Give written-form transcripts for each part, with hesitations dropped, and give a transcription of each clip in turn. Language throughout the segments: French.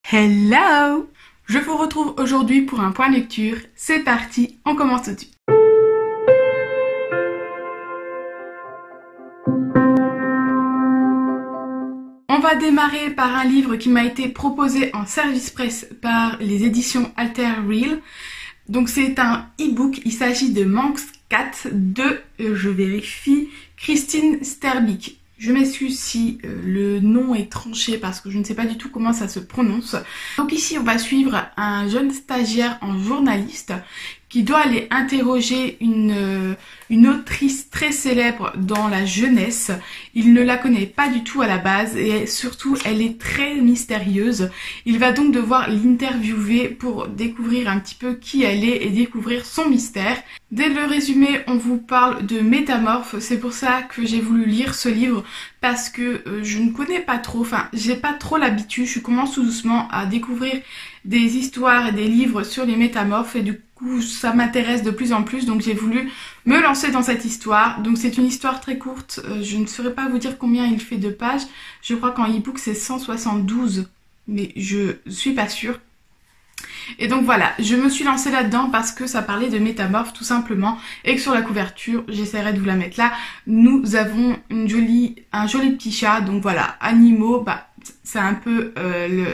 Hello! Je vous retrouve aujourd'hui pour un point lecture. C'est parti, on commence tout de suite. On va démarrer par un livre qui m'a été proposé en service presse par les éditions Alter Real. Donc c'est un e-book, il s'agit de Manx Cat de, je vérifie, Christine Sterbick. Je m'excuse si le nom est tranché parce que je ne sais pas du tout comment ça se prononce. Donc ici on va suivre un jeune stagiaire en journaliste qui doit aller interroger une autrice très célèbre dans la jeunesse. Il ne la connaît pas du tout à la base et surtout elle est très mystérieuse. Il va donc devoir l'interviewer pour découvrir un petit peu qui elle est et découvrir son mystère. Dès le résumé, on vous parle de métamorphe. C'est pour ça que j'ai voulu lire ce livre parce que je ne connais pas trop, enfin j'ai pas trop l'habitude. Je commence tout doucement à découvrir des histoires et des livres sur les métamorphes et du coup ça m'intéresse de plus en plus, donc j'ai voulu me lancer dans cette histoire. Donc c'est une histoire très courte, je ne saurais pas vous dire combien il fait de pages, je crois qu'en e-book c'est 172, mais je suis pas sûre. Et donc voilà, je me suis lancée là-dedans parce que ça parlait de métamorphes tout simplement et que sur la couverture, j'essaierai de vous la mettre là, nous avons un joli petit chat, donc voilà, animaux, c'est un peu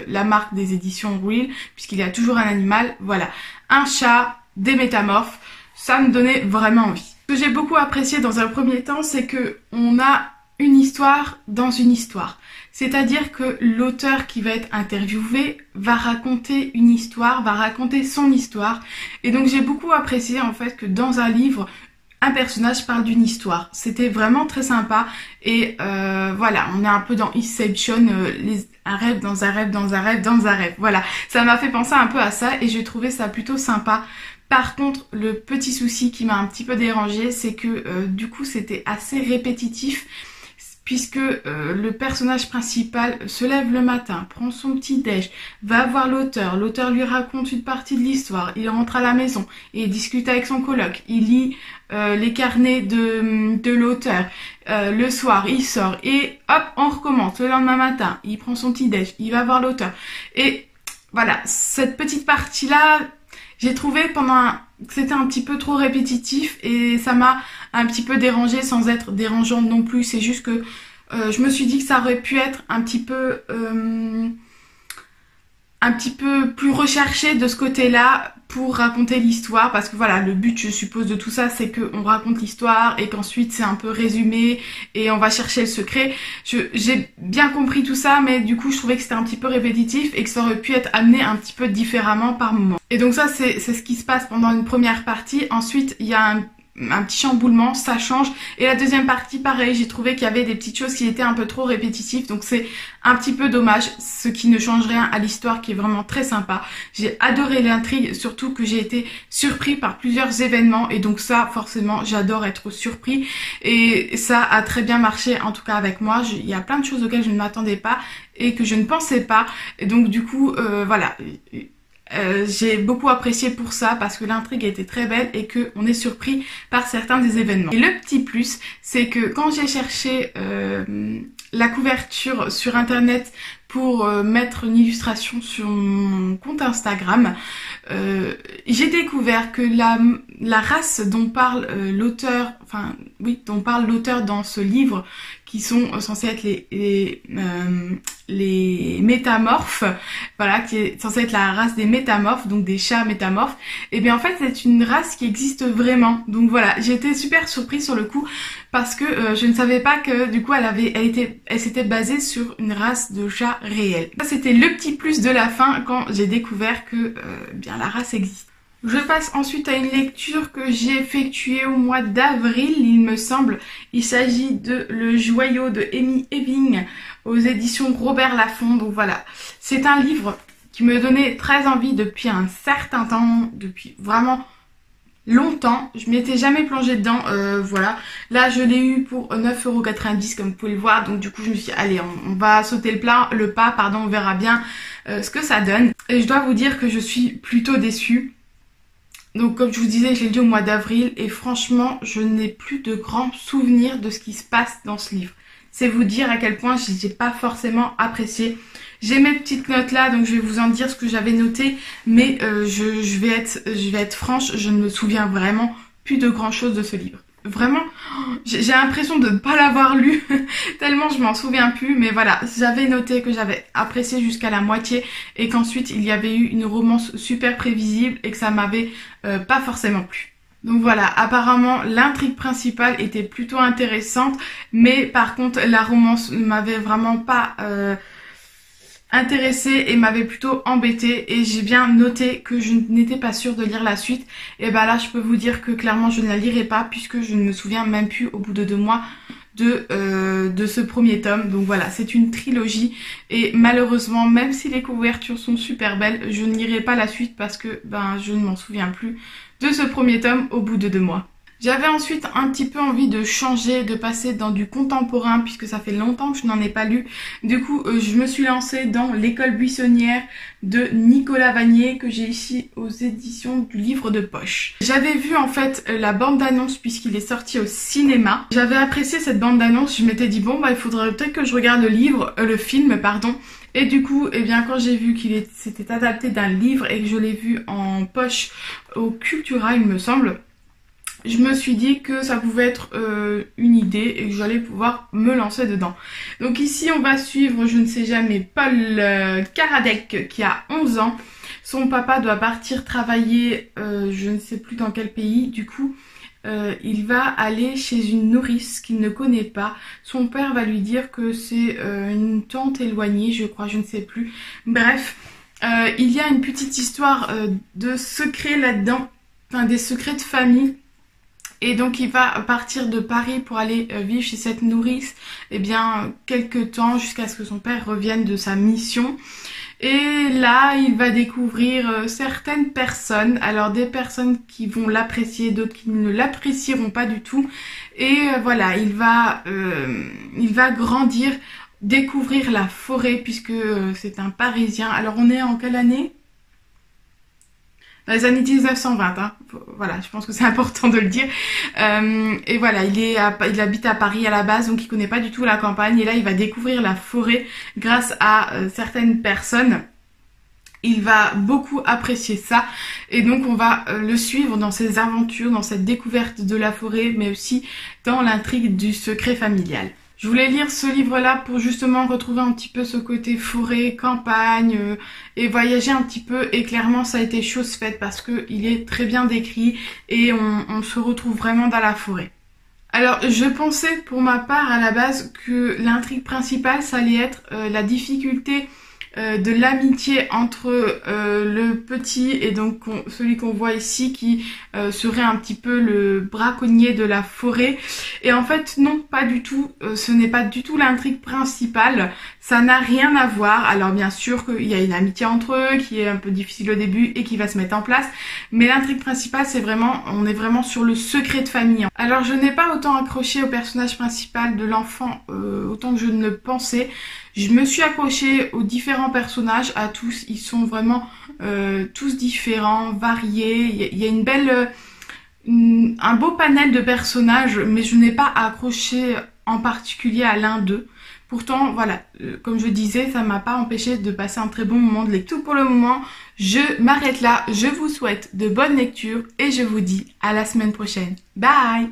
la marque des éditions Real puisqu'il y a toujours un animal, voilà, un chat, des métamorphes, ça me donnait vraiment envie. Ce que j'ai beaucoup apprécié dans un premier temps, c'est que on a une histoire dans une histoire. C'est-à-dire que l'auteur qui va être interviewé va raconter une histoire, va raconter son histoire. Et donc j'ai beaucoup apprécié en fait que dans un livre, un personnage parle d'une histoire. C'était vraiment très sympa. Et voilà, on est un peu dans Inception, un rêve dans un rêve dans un rêve dans un rêve. Voilà, ça m'a fait penser un peu à ça et j'ai trouvé ça plutôt sympa. Par contre, le petit souci qui m'a un petit peu dérangé, c'est que du coup c'était assez répétitif. Puisque le personnage principal se lève le matin, prend son petit déj, va voir l'auteur lui raconte une partie de l'histoire, il rentre à la maison et discute avec son coloc, il lit les carnets de l'auteur, le soir il sort et hop on recommence, le lendemain matin il prend son petit déj, il va voir l'auteur et voilà, cette petite partie là j'ai trouvé que c'était un petit peu trop répétitif et ça m'a un petit peu dérangée sans être dérangeante non plus. C'est juste que je me suis dit que ça aurait pu être un petit peu plus recherché de ce côté-là pour raconter l'histoire, parce que voilà, le but je suppose de tout ça c'est qu'on raconte l'histoire et qu'ensuite c'est un peu résumé et on va chercher le secret. J'ai bien compris tout ça, mais du coup je trouvais que c'était un petit peu répétitif et que ça aurait pu être amené un petit peu différemment par moment. Et donc ça c'est ce qui se passe pendant une première partie. Ensuite il y a un petit chamboulement, ça change. Et la deuxième partie, pareil, j'ai trouvé qu'il y avait des petites choses qui étaient un peu trop répétitives. Donc c'est un petit peu dommage, ce qui ne change rien à l'histoire qui est vraiment très sympa. J'ai adoré l'intrigue, surtout que j'ai été surpris par plusieurs événements. Et donc ça, forcément, j'adore être surpris. Et ça a très bien marché, en tout cas avec moi. Il y a plein de choses auxquelles je ne m'attendais pas et que je ne pensais pas. Et donc du coup, voilà... j'ai beaucoup apprécié pour ça parce que l'intrigue était très belle et qu'on est surpris par certains des événements. Et le petit plus, c'est que quand j'ai cherché la couverture sur internet pour mettre une illustration sur mon compte Instagram, j'ai découvert que la race dont parle l'auteur, dont parle l'auteur dans ce livre, qui sont censés être les métamorphes, voilà, qui est censée être la race des métamorphes, donc des chats métamorphes, et bien en fait c'est une race qui existe vraiment. Donc voilà, j'ai été super surprise sur le coup parce que je ne savais pas que du coup elle s'était basée sur une race de chats réels. Ça c'était le petit plus de la fin quand j'ai découvert que bien la race existe. Je passe ensuite à une lecture que j'ai effectuée au mois d'avril, il me semble. Il s'agit de Le Joyau de Amy Ewing aux éditions Robert Laffont. Donc voilà, c'est un livre qui me donnait très envie depuis un certain temps, depuis vraiment longtemps. Je m'étais jamais plongée dedans, voilà. Là je l'ai eu pour 9,90 € comme vous pouvez le voir. Donc du coup je me suis dit allez, on va sauter le pas, on verra bien ce que ça donne. Et je dois vous dire que je suis plutôt déçue. Donc comme je vous disais, je l'ai lu au mois d'avril et franchement, je n'ai plus de grands souvenirs de ce qui se passe dans ce livre. C'est vous dire à quel point j'ai pas forcément apprécié. J'ai mes petites notes là, donc je vais vous en dire ce que j'avais noté, mais je vais être franche, je ne me souviens vraiment plus de grand chose de ce livre. Vraiment, j'ai l'impression de ne pas l'avoir lu, tellement je m'en souviens plus, mais voilà, j'avais noté que j'avais apprécié jusqu'à la moitié et qu'ensuite il y avait eu une romance super prévisible et que ça m'avait pas forcément plu. Donc voilà, apparemment l'intrigue principale était plutôt intéressante, mais par contre la romance ne m'avait vraiment pas intéressée et m'avait plutôt embêtée, et j'ai bien noté que je n'étais pas sûre de lire la suite. Et bah là je peux vous dire que clairement je ne la lirai pas, puisque je ne me souviens même plus au bout de 2 mois de ce premier tome. Donc voilà, c'est une trilogie et malheureusement, même si les couvertures sont super belles, je ne lirai pas la suite parce que je ne m'en souviens plus de ce premier tome au bout de 2 mois. J'avais ensuite un petit peu envie de changer, de passer dans du contemporain, puisque ça fait longtemps que je n'en ai pas lu. Du coup, je me suis lancée dans L'école buissonnière de Nicolas Vanier, que j'ai ici aux éditions du livre de poche. J'avais vu en fait la bande-annonce puisqu'il est sorti au cinéma. J'avais apprécié cette bande-annonce, je m'étais dit bon il faudrait peut-être que je regarde le film. Et du coup, quand j'ai vu qu'il s'était adapté d'un livre et que je l'ai vu en poche au Cultura, il me semble, je me suis dit que ça pouvait être une idée et que j'allais pouvoir me lancer dedans. Donc ici on va suivre, je ne sais jamais, Paul Karadec qui a 11 ans. Son papa doit partir travailler, je ne sais plus dans quel pays. Du coup il va aller chez une nourrice qu'il ne connaît pas. Son père va lui dire que c'est une tante éloignée, je crois, je ne sais plus. Bref, il y a une petite histoire de secrets là-dedans, des secrets de famille. Et donc il va partir de Paris pour aller vivre chez cette nourrice quelques temps jusqu'à ce que son père revienne de sa mission. Et là il va découvrir certaines personnes, alors des personnes qui vont l'apprécier, d'autres qui ne l'apprécieront pas du tout. Et voilà, il va grandir, découvrir la forêt puisque c'est un Parisien. Alors on est en quelle année ? Dans les années 1920, hein. Voilà, je pense que c'est important de le dire. Et voilà, il habite à Paris à la base, donc il connaît pas du tout la campagne. Et là, il va découvrir la forêt grâce à certaines personnes. Il va beaucoup apprécier ça. Et donc, on va le suivre dans ses aventures, dans cette découverte de la forêt, mais aussi dans l'intrigue du secret familial. Je voulais lire ce livre-là pour justement retrouver un petit peu ce côté forêt, campagne et voyager un petit peu. Et clairement, ça a été chose faite parce que il est très bien décrit et on se retrouve vraiment dans la forêt. Alors, je pensais pour ma part à la base que l'intrigue principale, ça allait être la difficulté de l'amitié entre le petit et donc celui qu'on voit ici qui serait un petit peu le braconnier de la forêt. Et en fait non, pas du tout, ce n'est pas du tout l'intrigue principale, ça n'a rien à voir. Alors bien sûr qu'il y a une amitié entre eux qui est un peu difficile au début et qui va se mettre en place, mais l'intrigue principale on est vraiment sur le secret de famille. Alors je n'ai pas autant accroché au personnage principal de l'enfant autant que je ne le pensais. Je me suis accrochée aux différents personnages, à tous, ils sont vraiment tous différents, variés, il y a un beau panel de personnages, mais je n'ai pas accroché en particulier à l'un d'eux. Pourtant, voilà, comme je disais, ça m'a pas empêché de passer un très bon moment de lecture. Tout pour le moment, je m'arrête là, je vous souhaite de bonnes lectures et je vous dis à la semaine prochaine. Bye!